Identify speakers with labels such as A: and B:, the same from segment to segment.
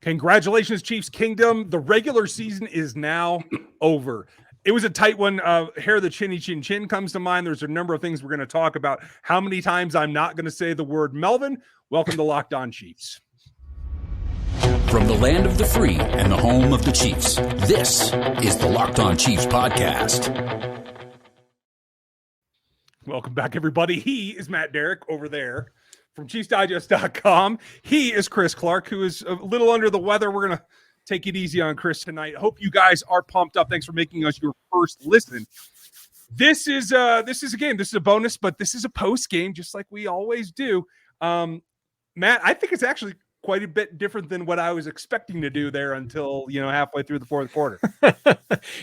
A: Congratulations, Chiefs Kingdom. The regular season is now over. It was a tight one. Hair of the chinny chin chin comes to mind. There's a number of things we're going to talk about. How many times I'm not going to say the word Melvin. Welcome to Locked On Chiefs.
B: From the land of the free and the home of the Chiefs, this is the Locked On Chiefs podcast.
A: Welcome back, everybody. He is Matt Derrick over there from ChiefsDigest.com. He is Chris Clark, who is a little under the weather. We're going to take it easy on Chris tonight. Hope you guys are pumped up. Thanks for making us your first listen. This is a game. This is a bonus, but this is a post game, just like we always do. Matt, I think it's actually quite a bit different than what I was expecting to do there until, halfway through the fourth quarter.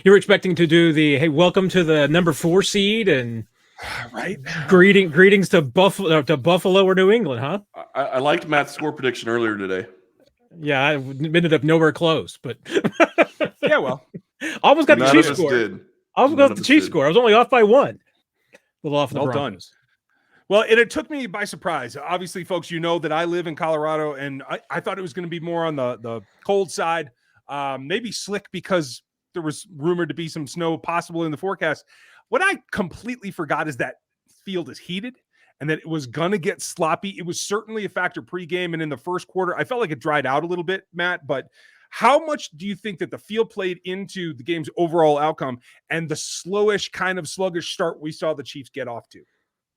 C: You were expecting to do the, hey, welcome to the number 4 seed and
A: right.
C: Greetings to Buffalo or New England, huh?
D: I liked Matt's score prediction earlier today.
C: Yeah, I ended up nowhere close, but
A: yeah, well,
C: almost got the Chiefs score. Almost got the Chiefs score. I was only off by 1. A little off the Broncos.
A: Well, it took me by surprise. Obviously, folks, you know that I live in Colorado, and I thought it was going to be more on the cold side, maybe slick because there was rumored to be some snow possible in the forecast. What I completely forgot is that field is heated and that it was going to get sloppy. It was certainly a factor pregame, and in the first quarter, I felt like it dried out a little bit, Matt, but how much do you think that the field played into the game's overall outcome and the slowish, kind of sluggish start we saw the Chiefs get off to?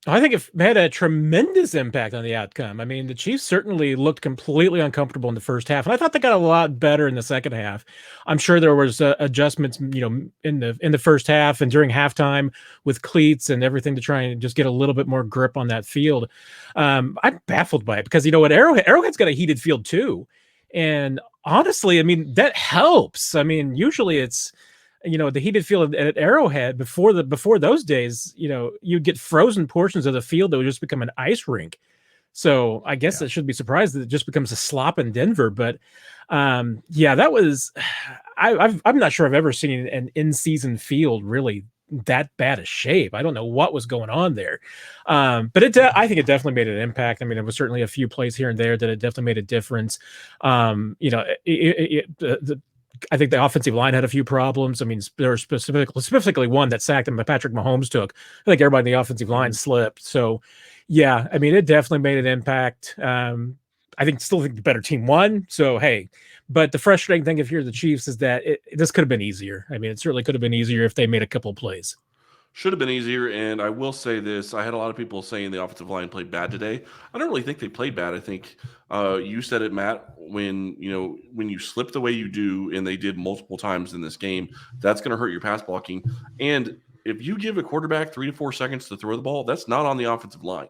C: I think it had a tremendous impact on the outcome. I mean, the Chiefs certainly looked completely uncomfortable in the first half, and I thought they got a lot better in the second half. I'm sure there was adjustments, in the first half and during halftime with cleats and everything to try and just get a little bit more grip on that field. I'm baffled by it because what Arrowhead's got a heated field too, and honestly, I mean that helps. I mean, usually it's the heated field at Arrowhead before those days, you'd get frozen portions of the field that would just become an ice rink. So I guess it should be surprised that it just becomes a slop in Denver. But that was, I'm not sure I've ever seen an in-season field really that bad a shape. I don't know what was going on there. But I think it definitely made an impact. I mean, there was certainly a few plays here and there that it definitely made a difference. I think the offensive line had a few problems. I mean, there was specifically one that sacked him that Patrick Mahomes took. I think everybody in the offensive line slipped. So, yeah, I mean, it definitely made an impact. I still think the better team won. So, hey, but the frustrating thing if you're the Chiefs is that this could have been easier. I mean, it certainly could have been easier if they made a couple of plays.
D: Should have been easier, and I will say this. I had a lot of people saying the offensive line played bad today. I don't really think they played bad. I think you said it, Matt, when you slip the way you do, and they did multiple times in this game, that's going to hurt your pass blocking. And if you give a quarterback 3 to 4 seconds to throw the ball, that's not on the offensive line.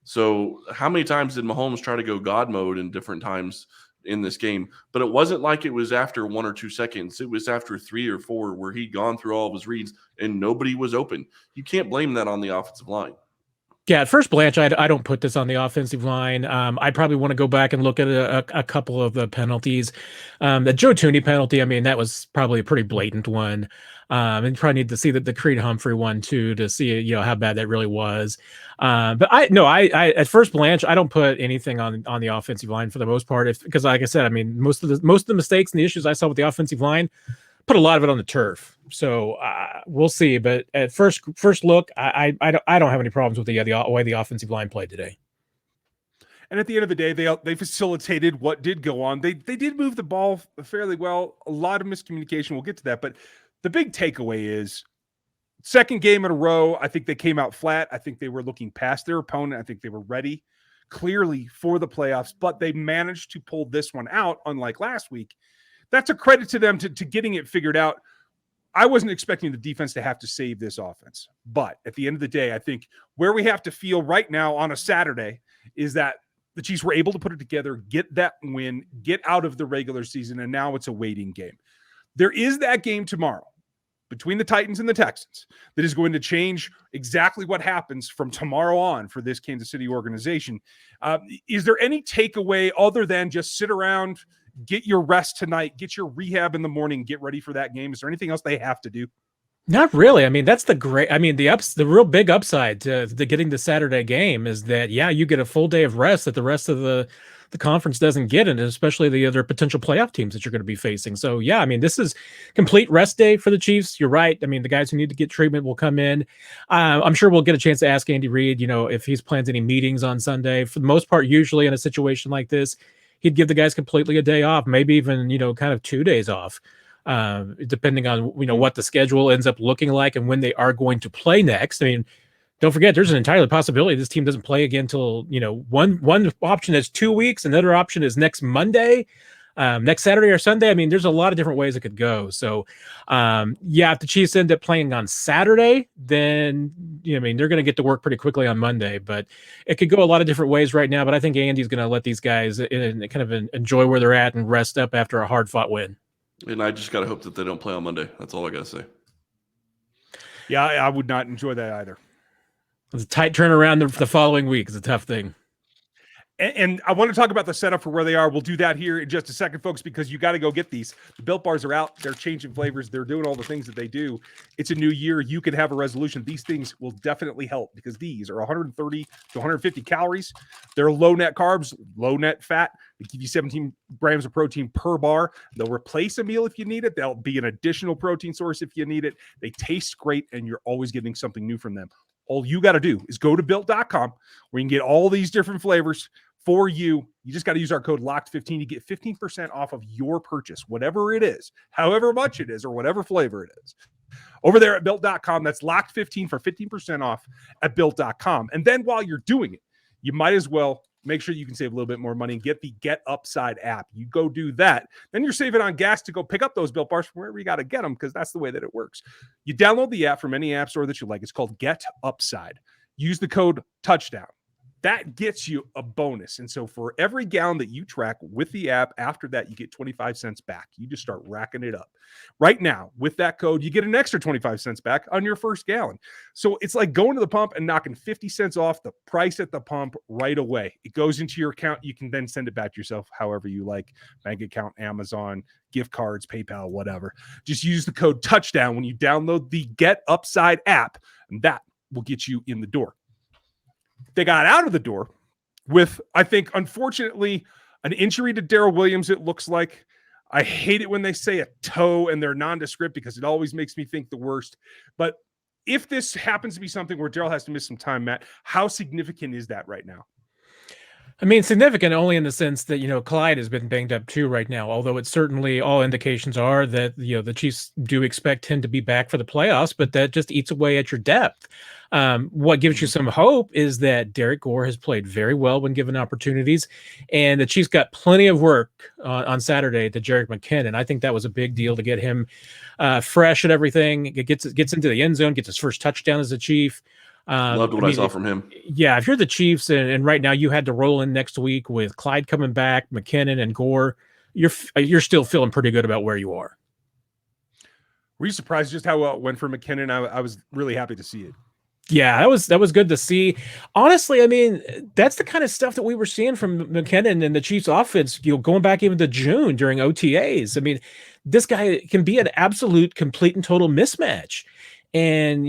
D: So how many times did Mahomes try to go God mode in different times in this game? But it wasn't like it was after 1 or 2 seconds. It was after 3 or 4 where he'd gone through all of his reads and nobody was open. You can't blame that on the offensive line.
C: Yeah, at first blanch, I don't put this on the offensive line. I probably want to go back and look at a couple of the penalties. The Joe Thuney penalty, I mean, that was probably a pretty blatant one. And you probably need to see the Creed Humphrey one too to see how bad that really was. But I at first blanch, I don't put anything on the offensive line for the most part, because like I said, I mean, most of the mistakes and the issues I saw with the offensive line, put a lot of it on the turf. So we'll see. But at first look, I don't have any problems with the way the offensive line played today.
A: And at the end of the day, they facilitated what did go on. They did move the ball fairly well. A lot of miscommunication. We'll get to that. But the big takeaway is second game in a row, I think they came out flat. I think they were looking past their opponent. I think they were ready clearly for the playoffs, but they managed to pull this one out, unlike last week. That's a credit to them to getting it figured out. I wasn't expecting the defense to have to save this offense. But at the end of the day, I think where we have to feel right now on a Saturday is that the Chiefs were able to put it together, get that win, get out of the regular season, and now it's a waiting game. There is that game tomorrow between the Titans and the Texans that is going to change exactly what happens from tomorrow on for this Kansas City organization. Is there any takeaway other than just sit around, get your rest tonight, get your rehab in the morning, get ready for that game? Is there anything else they have to do?
C: Not really. I mean, that's the real big upside to getting the Saturday game is that, yeah, you get a full day of rest that the rest of the the conference doesn't get, and especially the other potential playoff teams that you're going to be facing. So, yeah, I mean, this is complete rest day for the Chiefs. You're right. I mean, the guys who need to get treatment will come in. I'm sure we'll get a chance to ask Andy Reid, if he's plans any meetings on Sunday. For the most part, usually in a situation like this, he'd give the guys completely a day off, maybe even, kind of 2 days off, depending on, what the schedule ends up looking like and when they are going to play next. I mean, don't forget, there's an entirely possibility this team doesn't play again until, one option is 2 weeks, another option is next Monday, next Saturday or Sunday. I mean, there's a lot of different ways it could go. So, if the Chiefs end up playing on Saturday, then, they're going to get to work pretty quickly on Monday. But it could go a lot of different ways right now. But I think Andy's going to let these guys enjoy where they're at and rest up after a hard-fought win.
D: And I just got to hope that they don't play on Monday. That's all I got to say.
A: Yeah, I would not enjoy that either.
C: It's a tight turnaround the following week. It's a tough thing.
A: And I want to talk about the setup for where they are. We'll do that here in just a second, folks, because you got to go get these. The Built Bars are out. They're changing flavors. They're doing all the things that they do. It's a new year. You can have a resolution. These things will definitely help because these are 130 to 150 calories. They're low net carbs, low net fat. They give you 17 grams of protein per bar. They'll replace a meal if you need it. They'll be an additional protein source if you need it. They taste great, and you're always getting something new from them. All you got to do is go to built.com where you can get all these different flavors for you. You just got to use our code LOCKED15 to get 15% off of your purchase, whatever it is, however much it is, or whatever flavor it is. Over there at built.com, that's LOCKED15 for 15% off at built.com. And then while you're doing it, you might as well make sure you can save a little bit more money and get the Get Upside app. You go do that. Then you're saving on gas to go pick up those Built Bars from wherever you got to get them, because that's the way that it works. You download the app from any app store that you like. It's called Get Upside. Use the code TOUCHDOWN. That gets you a bonus. And so for every gallon that you track with the app, after that, you get 25 cents back. You just start racking it up. Right now, with that code, you get an extra 25 cents back on your first gallon. So it's like going to the pump and knocking 50 cents off the price at the pump right away. It goes into your account. You can then send it back to yourself however you like. Bank account, Amazon, gift cards, PayPal, whatever. Just use the code TOUCHDOWN when you download the Get Upside app, and that will get you in the door. They got out of the door with, I think, unfortunately, an injury to Darrell Williams, it looks like. I hate it when they say a toe and they're nondescript because it always makes me think the worst. But if this happens to be something where Darrell has to miss some time, Matt, how significant is that right now?
C: I mean, significant only in the sense that, Clyde has been banged up too right now, although it's certainly all indications are that, the Chiefs do expect him to be back for the playoffs, but that just eats away at your depth. What gives you some hope is that Derek Gore has played very well when given opportunities, and the Chiefs got plenty of work on Saturday to Jerick McKinnon. I think that was a big deal to get him fresh at everything. It gets into the end zone, gets his first touchdown as a Chief.
D: Loved what I saw from him.
C: Yeah, if you're the Chiefs and right now you had to roll in next week with Clyde coming back, McKinnon and Gore, you're still feeling pretty good about where you are.
A: Were you surprised just how well it went for McKinnon? I was really happy to see it.
C: Yeah, that was good to see. Honestly, I mean, that's the kind of stuff that we were seeing from McKinnon and the Chiefs offense, going back even to June during OTAs. I mean, this guy can be an absolute, complete and total mismatch. And,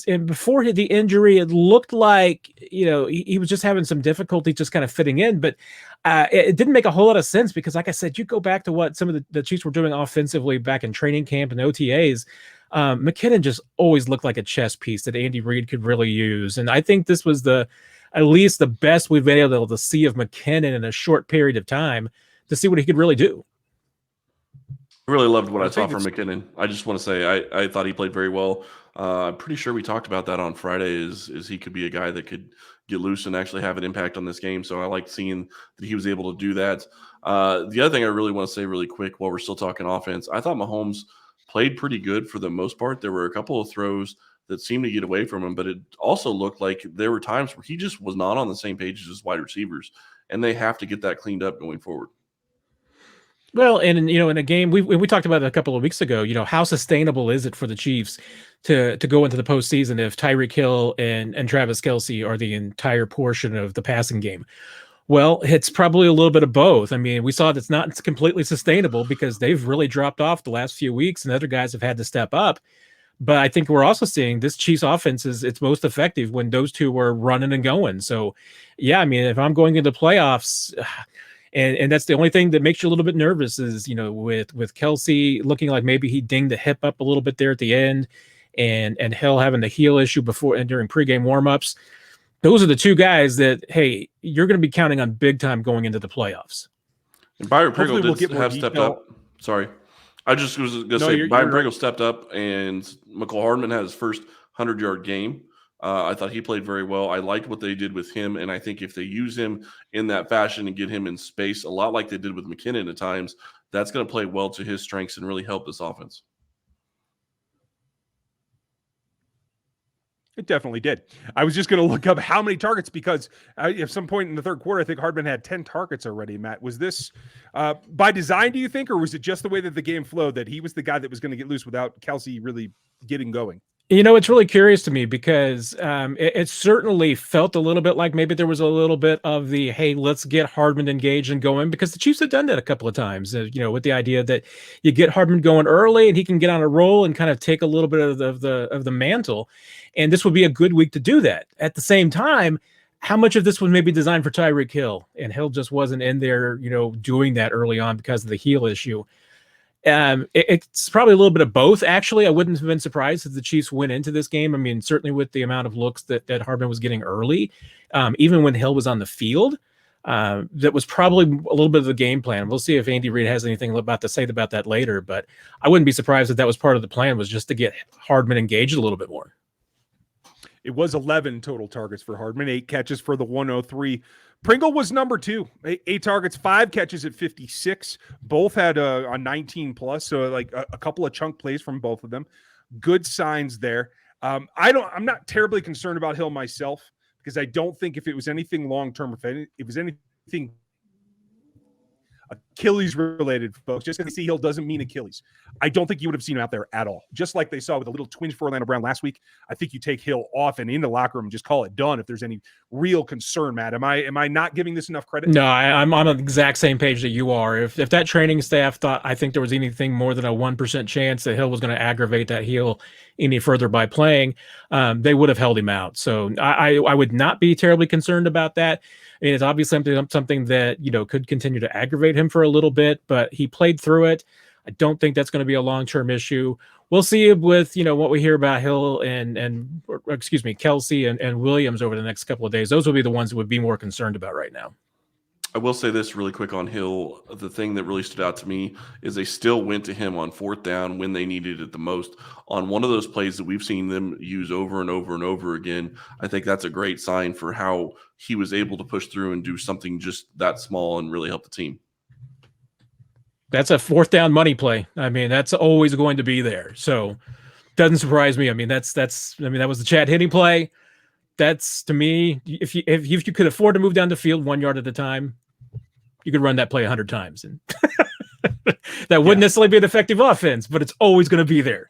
C: and before the injury, it looked like, he was just having some difficulty just kind of fitting in. But it didn't make a whole lot of sense because, like I said, you go back to what some of the Chiefs were doing offensively back in training camp and OTAs. McKinnon just always looked like a chess piece that Andy Reid could really use. And I think this was at least the best we've been able to see of McKinnon in a short period of time to see what he could really do.
D: I really loved what I saw from McKinnon. I just want to say I thought he played very well. I'm pretty sure we talked about that on Friday is he could be a guy that could get loose and actually have an impact on this game. So I liked seeing that he was able to do that. The other thing I really want to say really quick while we're still talking offense, I thought Mahomes played pretty good for the most part. There were a couple of throws that seemed to get away from him, but it also looked like there were times where he just was not on the same page as his wide receivers, and they have to get that cleaned up going forward.
C: Well, and in a game we talked about it a couple of weeks ago, how sustainable is it for the Chiefs to go into the postseason if Tyreek Hill and Travis Kelce are the entire portion of the passing game? Well, it's probably a little bit of both. I mean, we saw that's not completely sustainable because they've really dropped off the last few weeks and other guys have had to step up. But I think we're also seeing this Chiefs offense it's most effective when those two were running and going. So, yeah, I mean, if I'm going into playoffs, And that's the only thing that makes you a little bit nervous is, with Kelsey looking like maybe he dinged the hip up a little bit there at the end, and Hill having the heel issue before and during pregame warmups. Those are the two guys that, hey, you're going to be counting on big time going into the playoffs.
D: And Byron
A: Hopefully
D: Pringle
A: we'll get more
D: have stepped
A: detail.
D: up. Sorry. I just was going to
A: No,
D: say
A: you're
D: Byron
A: right.
D: Pringle stepped up, and McCall Hardman had his first 100-yard game. I thought he played very well. I liked what they did with him, and I think if they use him in that fashion and get him in space, a lot like they did with McKinnon at times, that's going to play well to his strengths and really help this offense.
A: It definitely did. I was just going to look up how many targets because at some point in the third quarter, I think Hardman had 10 targets already, Matt. Was this by design, do you think, or was it just the way that the game flowed that he was the guy that was going to get loose without Kelsey really getting going?
C: It's really curious to me because it certainly felt a little bit like maybe there was a little bit of the, hey, let's get Hardman engaged and going, because the Chiefs had done that a couple of times, with the idea that you get Hardman going early and he can get on a roll and kind of take a little bit of the mantle. And this would be a good week to do that. At the same time, how much of this was maybe designed for Tyreek Hill? And Hill just wasn't in there, doing that early on because of the heel issue. It's probably a little bit of both, actually. I wouldn't have been surprised if the Chiefs went into this game. I mean, certainly with the amount of looks that Hardman was getting early, even when Hill was on the field, that was probably a little bit of the game plan. We'll see if Andy Reid has anything to say about that later, but I wouldn't be surprised if that was part of the plan, was just to get Hardman engaged a little bit more.
A: It was 11 total targets for Hardman, 8 catches for the 103. Pringle was number 2, 8 targets, 5 catches at 56. Both had a 19 plus, so like a couple of chunk plays from both of them. Good signs there. I'm not terribly concerned about Hill myself, because I don't think if it was anything long term, if it was anything Achilles related, folks, just because they see Hill doesn't mean Achilles. I don't think you would have seen him out there at all. Just like they saw with a little twinge for Orlando Brown last week, I think you take Hill off and in the locker room and just call it done if there's any real concern, Matt. Am I not giving this enough credit?
C: No, I'm on the exact same page that you are. If that training staff thought I think there was anything more than a 1% chance that Hill was going to aggravate that heel any further by playing, they would have held him out. So I would not be terribly concerned about that. I mean, it's obviously something that, could continue to aggravate him for a little bit, but he played through it. I don't think that's going to be a long-term issue. We'll see with, what we hear about Hill and Kelsey and Williams over the next couple of days. Those will be the ones that would be more concerned about right now.
D: I will say this really quick on Hill. The thing that really stood out to me is they still went to him on 4th down when they needed it the most. On one of those plays that we've seen them use over and over and over again, I think that's a great sign for how he was able to push through and do something just that small and really help the team.
C: That's a 4th down money play. I mean, that's always going to be there. So doesn't surprise me. I mean, that was the Chad Henne play. That's, to me, if you could afford to move down the field 1 yard at a time, you could run that play 100 times, and that wouldn't necessarily be an effective offense, but it's always going to be there.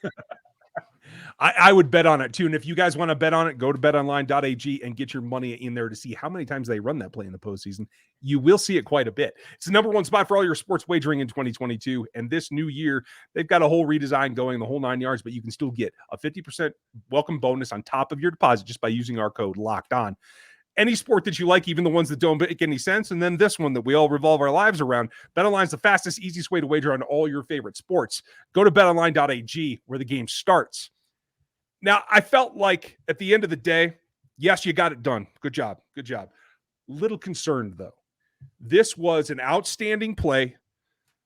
A: I would bet on it too. And if you guys want to bet on it, go to betonline.ag and get your money in there to see how many times they run that play in the postseason. You will see it quite a bit. It's the number 1 spot for all your sports wagering in 2022. And this new year, they've got a whole redesign going, the whole 9 yards, but you can still get a 50% welcome bonus on top of your deposit just by using our code Locked On. Any sport that you like, even the ones that don't make any sense, and then this one that we all revolve our lives around. BetOnline is the fastest, easiest way to wager on all your favorite sports. Go to betonline.ag where the game starts. Now, I felt like at the end of the day, yes, you got it done. Good job. Good job. Little concerned, though. This was an outstanding play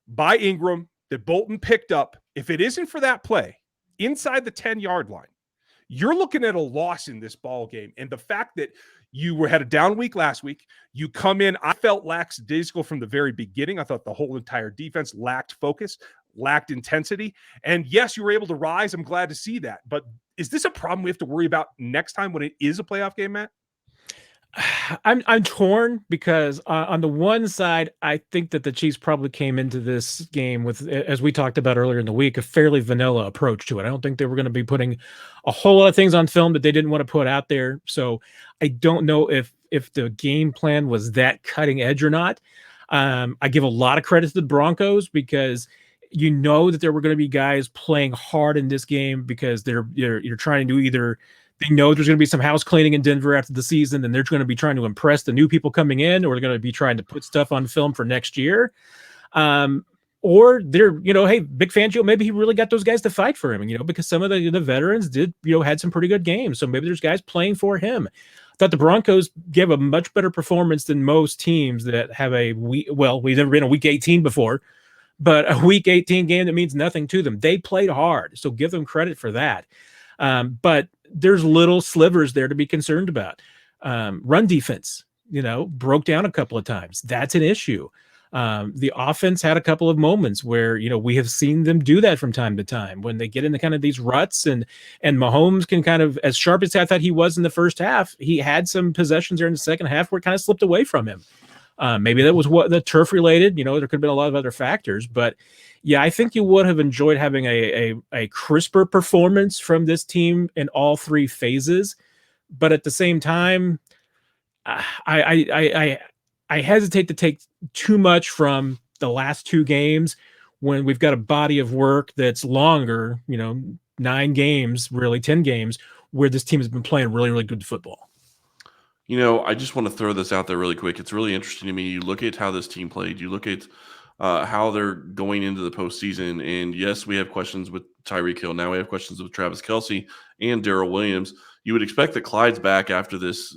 A: by Ingram that Bolton picked up. If it isn't for that play inside the 10-yard line, you're looking at a loss in this ball game. And the fact that you had a down week last week, you come in, I felt lackadaisical from the very beginning. I thought the whole entire defense lacked focus, lacked intensity. And yes, you were able to rise. I'm glad to see that. But is this a problem we have to worry about next time when it is a playoff game, Matt?
C: I'm torn because on the one side, I think that the Chiefs probably came into this game with, as we talked about earlier in the week, a fairly vanilla approach to it. I don't think they were going to be putting a whole lot of things on film that they didn't want to put out there. So I don't know if the game plan was that cutting edge or not. I give a lot of credit to the Broncos because you know that there were going to be guys playing hard in this game because you're trying to either They know there's going to be some house cleaning in Denver after the season, and they're going to be trying to impress the new people coming in, or they're going to be trying to put stuff on film for next year. Or they're, hey, Vic Fangio, maybe he really got those guys to fight for him, because some of the veterans did, had some pretty good games. So maybe there's guys playing for him. I thought the Broncos gave a much better performance than most teams that have we've never been a week 18 before, but a week 18 game that means nothing to them. They played hard, so give them credit for that. But there's little slivers there to be concerned about. Run defense, broke down a couple of times. That's an issue. The offense had a couple of moments where, we have seen them do that from time to time when they get into kind of these ruts, and Mahomes can kind of, as sharp as I thought he was in the first half, he had some possessions there in the second half where it kind of slipped away from him. Maybe that was what the turf related, there could have been a lot of other factors, but yeah, I think you would have enjoyed having a crisper performance from this team in all three phases. But at the same time, I hesitate to take too much from the last two games when we've got a body of work that's longer, 9 games, really 10 games, where this team has been playing really, really good football.
D: I just want to throw this out there really quick. It's really interesting to me. You look at how this team played. You look at how they're going into the postseason. And yes, we have questions with Tyreek Hill. Now we have questions with Travis Kelce and Darrell Williams. You would expect that Clyde's back after this,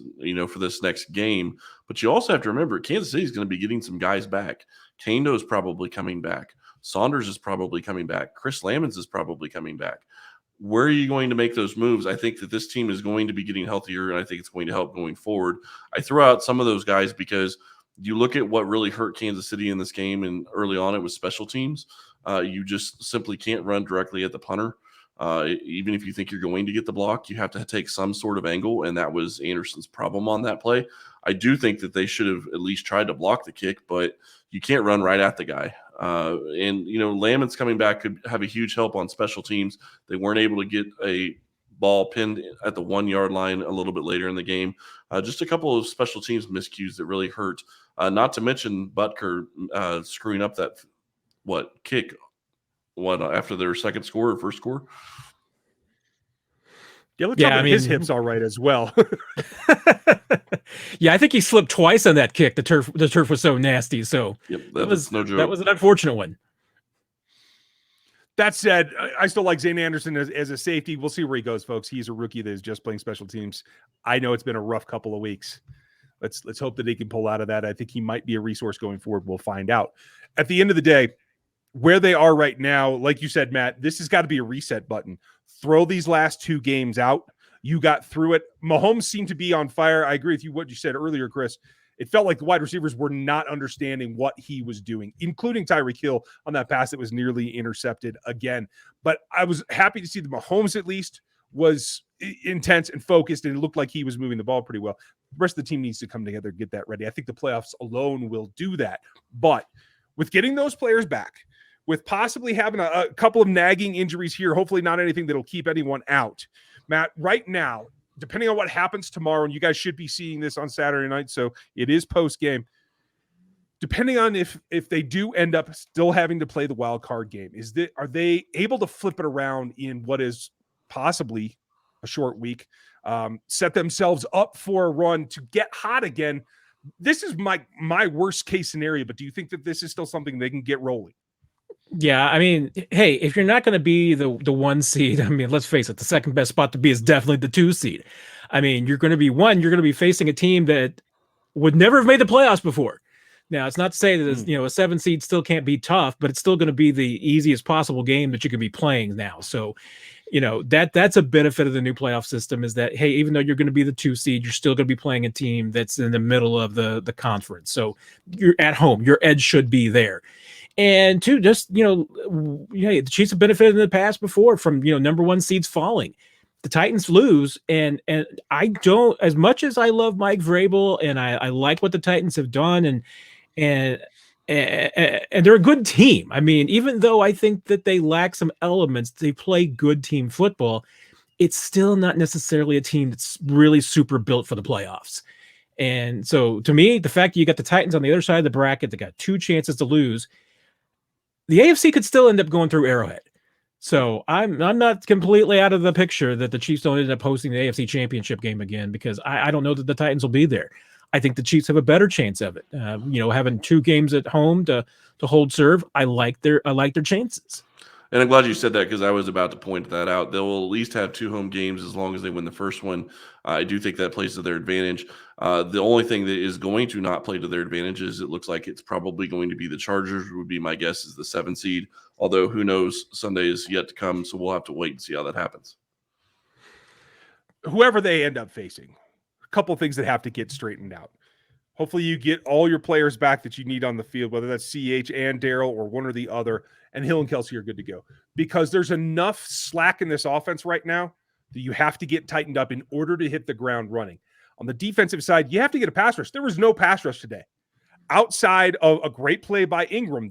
D: for this next game. But you also have to remember Kansas City is going to be getting some guys back. Kano is probably coming back. Saunders is probably coming back. Chris Lamons is probably coming back. Where are you going to make those moves? I think that this team is going to be getting healthier, and I think it's going to help going forward. I throw out some of those guys because you look at what really hurt Kansas City in this game, and early on it was special teams. You just simply can't run directly at the punter. Even if you think you're going to get the block, you have to take some sort of angle, and that was Anderson's problem on that play. I do think that they should have at least tried to block the kick, but you can't run right at the guy. And Lamons coming back could have a huge help on special teams. They weren't able to get a ball pinned at the 1 yard line a little bit later in the game. Just a couple of special teams miscues that really hurt. Not to mention Butker screwing up that kick after their second score or first score.
A: Yeah, his hips all right as well.
C: Yeah, I think he slipped twice on that kick. The turf was so nasty. So
D: that was no joke.
C: That was an unfortunate one.
A: That said, I still like Zane Anderson as a safety. We'll see where he goes, folks. He's a rookie that is just playing special teams. I know it's been a rough couple of weeks. Let's hope that he can pull out of that. I think he might be a resource going forward. We'll find out. At the end of the day, where they are right now, like you said, Matt, this has got to be a reset button. Throw these last 2 games out. You got through it. Mahomes seemed to be on fire. I agree with you what you said earlier, Chris. It felt like the wide receivers were not understanding what he was doing, including Tyreek Hill on that pass that was nearly intercepted again. But I was happy to see that Mahomes at least was intense and focused, and it looked like he was moving the ball pretty well. The rest of the team needs to come together and get that ready. I think the playoffs alone will do that. But with getting those players back, with possibly having a couple of nagging injuries here, hopefully not anything that'll keep anyone out. Matt, right now, depending on what happens tomorrow, and you guys should be seeing this on Saturday night, so it is post-game. Depending on if they do end up still having to play the wild card game, are they able to flip it around in what is possibly a short week, set themselves up for a run to get hot again? This is my worst case scenario, but do you think that this is still something they can get rolling?
C: Yeah, I mean, hey, if you're not going to be the 1 seed, I mean, let's face it, the second best spot to be is definitely the 2 seed. I mean, you're going to be facing a team that would never have made the playoffs before. Now, it's not to say that a 7 seed still can't be tough, but it's still going to be the easiest possible game that you could be playing now. So, that's a benefit of the new playoff system, is that, hey, even though you're going to be the 2 seed, you're still going to be playing a team that's in the middle of the conference. So you're at home. Your edge should be there. And 2, just, the Chiefs have benefited in the past before from, number 1 seeds falling. The Titans lose, and I don't, as much as I love Mike Vrabel and I like what the Titans have done, and they're a good team. I mean, even though I think that they lack some elements, they play good team football. It's still not necessarily a team that's really super built for the playoffs. And so to me, the fact that you got the Titans on the other side of the bracket, they got 2 chances to lose. The AFC could still end up going through Arrowhead. So I'm not completely out of the picture that the Chiefs don't end up hosting the AFC Championship game again, because I don't know that the Titans will be there. I think the Chiefs have a better chance of it. Having 2 games at home to hold serve, I like their chances.
D: And I'm glad you said that, because I was about to point that out. They'll at least have 2 home games as long as they win the first one. I do think that plays to their advantage. The only thing that is going to not play to their advantage is it looks like it's probably going to be the Chargers, would be my guess, is the 7 seed. Although who knows, Sunday is yet to come, so we'll have to wait and see how that happens.
A: Whoever they end up facing, a couple things that have to get straightened out. Hopefully you get all your players back that you need on the field, whether that's CH and Darrell or one or the other, and Hill and Kelsey are good to go. Because there's enough slack in this offense right now that you have to get tightened up in order to hit the ground running. On the defensive side, you have to get a pass rush. There was no pass rush today. Outside of a great play by Ingram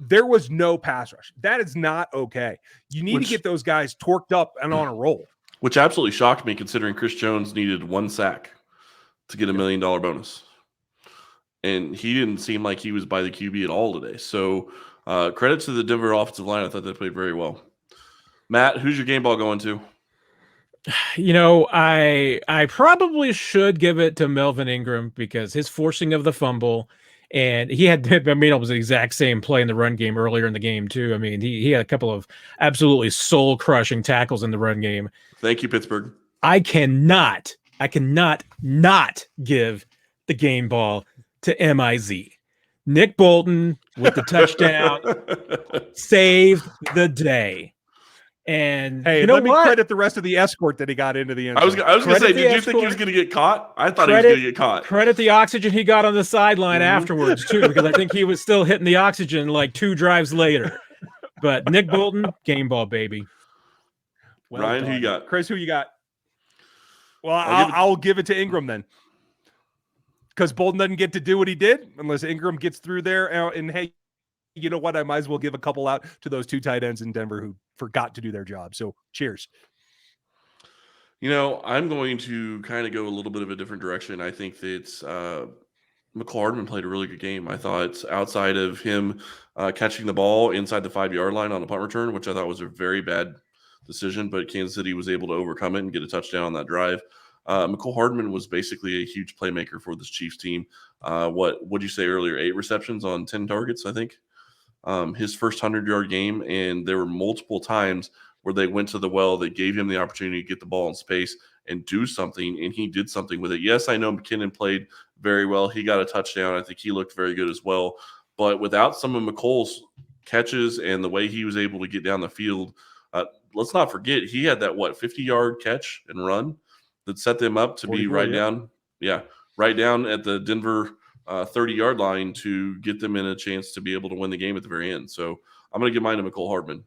A: there was no pass rush. That is not okay. You need to get those guys torqued up and on a roll.
D: Which absolutely shocked me, considering Chris Jones needed 1 sack to get $1 million bonus. And he didn't seem like he was by the QB at all today. So credit to the Denver offensive line. I thought they played very well. Matt, who's your game ball going to?
C: I probably should give it to Melvin Ingram, because his forcing of the fumble, and it was the exact same play in the run game earlier in the game too. I mean, he had a couple of absolutely soul-crushing tackles in the run game.
D: Thank you, Pittsburgh.
C: I cannot not give the game ball to MIZ. Nick Bolton with the touchdown saved the day. And
A: hey, let me credit the rest of the escort that he got into the end zone.
D: I was going to say, did you think he was going to get caught? I thought he was going to get caught.
C: Credit the oxygen he got on the sideline afterwards too, because I think he was still hitting the oxygen like 2 drives later. But Nick Bolton, game ball, baby.
D: Well Ryan, done. Who you got?
A: Chris, who you got? Well, I'll give it to Ingram then, because Bolton doesn't get to do what he did unless Ingram gets through there. And hey, you know what? I might as well give a couple out to those 2 tight ends in Denver who forgot to do their job. So cheers.
D: I'm going to kind of go a little bit of a different direction. I think that Hardman played a really good game. I thought, outside of him catching the ball inside the 5-yard line on a punt return, which I thought was a very bad decision, but Kansas City was able to overcome it and get a touchdown on that drive. Hardman was basically a huge playmaker for this Chiefs team. What did you say earlier? 8 receptions on 10 targets, I think. His first 100-yard game, and there were multiple times where they went to the well. They gave him the opportunity to get the ball in space and do something, and he did something with it. Yes, I know McKinnon played very well. He got a touchdown. I think he looked very good as well. But without some of McColl's catches and the way he was able to get down the field, let's not forget he had that 50-yard catch and run that set them up to be right down at the Denver 30-yard line to get them in a chance to be able to win the game at the very end. So I'm going to give mine to Hardman.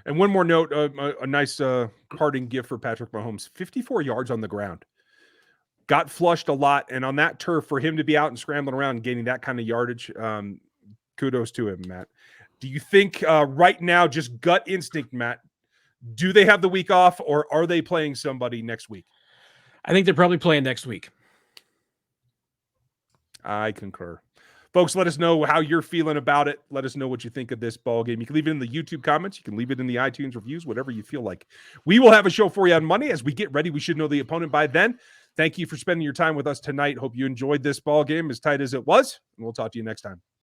A: And one more note, a nice parting gift for Patrick Mahomes, 54 yards on the ground. Got flushed a lot, and on that turf, for him to be out and scrambling around and gaining that kind of yardage, kudos to him, Matt. Do you think right now, just gut instinct, Matt, do they have the week off, or are they playing somebody next week?
C: I think they're probably playing next week.
A: I concur. Folks, let us know how you're feeling about it. Let us know what you think of this ball game. You can leave it in the YouTube comments. You can leave it in the iTunes reviews, whatever you feel like. We will have a show for you on Monday. As we get ready, we should know the opponent by then. Thank you for spending your time with us tonight. Hope you enjoyed this ball game as tight as it was, and we'll talk to you next time.